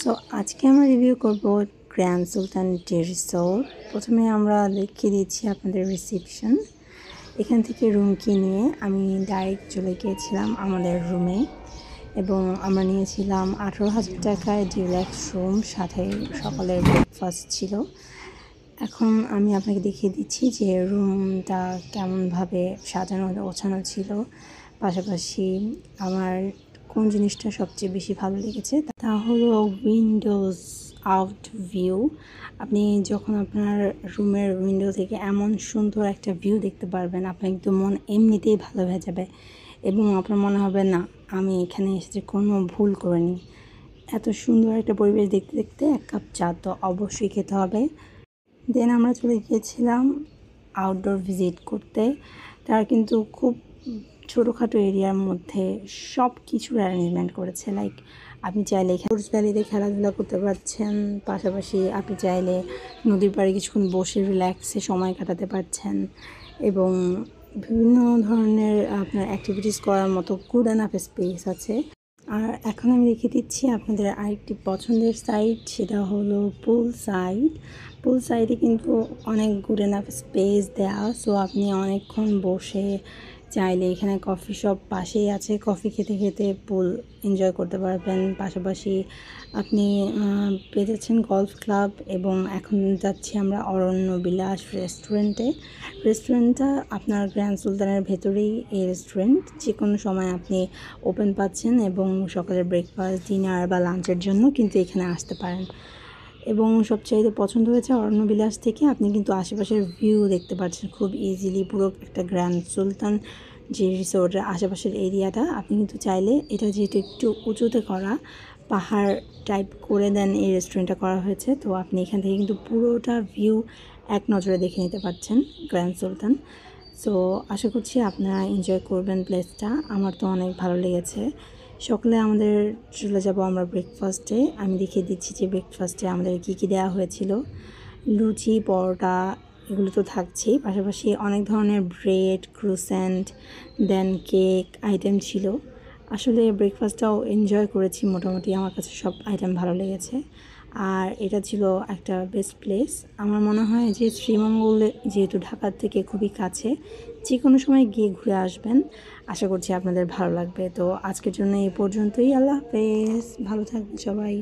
So আজকে আমরা review করব গ্র্যান্ড সুলতান ডে রিসোর্ট। প্রথমে আমরা দেখিয়ে দিচ্ছি আপনাদের রিসেপশন। এখান থেকে রুম কিনে আমি ডাইরেক্ট চলে গিয়েছিলাম আমাদের রুমে এবং আমরা নিয়েছিলাম 18,000 টাকায় ডিলাক্স রুম, সাথে সকালের ব্রেকফাস্ট ছিল। এখন আমি আপনাকে দেখিয়ে দিচ্ছি যে রুমটা কেমনভাবে সাজানো গোছানো ছিল। পাশাপাশি আমার কোন জিনিসটা সবচেয়ে বেশি ভালো লেগেছে তা হলো উইন্ডোজ আউট ভিউ। আপনি যখন আপনার রুমের উইন্ডো থেকে এমন সুন্দর একটা ভিউ দেখতে পারবেন, আপনার একদম মন এমনিতেই ভালো হয়ে যাবে এবং আপনার মনে হবে না আমি এখানে এসে কোনো ভুল করিনি। এত সুন্দর একটা পরিবেশ দেখতে দেখতে এক কাপ চা তো অবশ্যই খেতে হবে। দেন আমরা চলে গিয়েছিলাম আউটডোর ভিজিট করতে। তারা কিন্তু খুব ছোটোখাটো এরিয়ার মধ্যে সব কিছুর অ্যারেঞ্জমেন্ট করেছে। লাইক আপনি চাইলে ফোর্স ভ্যালিতে খেলাধুলা করতে পারছেন, পাশাপাশি আপনি চাইলে নদীর পাড়ে কিছুক্ষণ বসে রিল্যাক্সে সময় কাটাতে পারছেন এবং বিভিন্ন ধরনের আপনার অ্যাক্টিভিটিস করার মতো গুড এনাফ স্পেস আছে। আর এখন আমি দেখিয়ে দিচ্ছি আপনাদের আরেকটি পছন্দের সাইড, সেটা হলো পুল সাইড। পুল সাইডে কিন্তু অনেক গুড এনাফ স্পেস দেওয়া, সো আপনি অনেকক্ষণ বসে চাইলে এখানে কফি শপ পাশেই আছে, কফি খেতে খেতে পুল এনজয় করতে পারবেন। পাশাপাশি আপনি পেয়ে যাচ্ছেন গলফ ক্লাব এবং এখন যাচ্ছি আমরা অরণ্য বিলাস রেস্টুরেন্টটা আপনার গ্র্যান্ড সুলতানের ভেতরেই এই রেস্টুরেন্ট। যে কোনো সময় আপনি ওপেন পাচ্ছেন এবং সকালের ব্রেকফাস্ট, ডিনার বা লাঞ্চের জন্য কিন্তু এখানে আসতে পারেন। এবং সবচাইতে পছন্দ হয়েছে অরণ্য বিলাস থেকে আপনি কিন্তু আশেপাশের ভিউ দেখতে পাচ্ছেন খুব ইজিলি। পুরো একটা গ্র্যান্ড সুলতান যে রিসোর্টের আশেপাশের এরিয়াটা আপনি কিন্তু চাইলে, এটা যেহেতু একটু উঁচুতে করা, পাহাড় টাইপ করে দেন এই রেস্টুরেন্টটা করা হয়েছে, তো আপনি এখান থেকে কিন্তু পুরোটা ভিউ এক নজরে দেখে নিতে পারছেন গ্র্যান্ড সুলতান। সো আশা করছি আপনারা এনজয় করবেন প্লেসটা। আমার তো অনেক ভালো লেগেছে। সকালে আমাদের চলে যাব আমরা ব্রেকফাস্টে। আমি দেখিয়ে দিচ্ছি যে ব্রেকফাস্টে আমাদের কী কী দেওয়া হয়েছিল। লুচি, পরোটা এগুলো তো থাকছেই, পাশাপাশি অনেক ধরনের ব্রেড, ক্রুসেন্ট, দেন কেক আইটেম ছিল। আসলে ব্রেকফাস্টটাও এনজয় করেছি মোটামুটি, আমার কাছে সব আইটেম ভালো লেগেছে। আর এটা ছিল একটা বেস্ট প্লেস। আমার মনে হয় যে শ্রীমঙ্গলে যেহেতু ঢাকার থেকে খুবই কাছে, যে কোনো সময় গিয়ে ঘুরে আসবেন। আশা করছি আপনাদের ভালো লাগবে। তো আজকের জন্য এই পর্যন্তই। আল্লাহ হাফেজ, ভালো থাকবেন সবাই।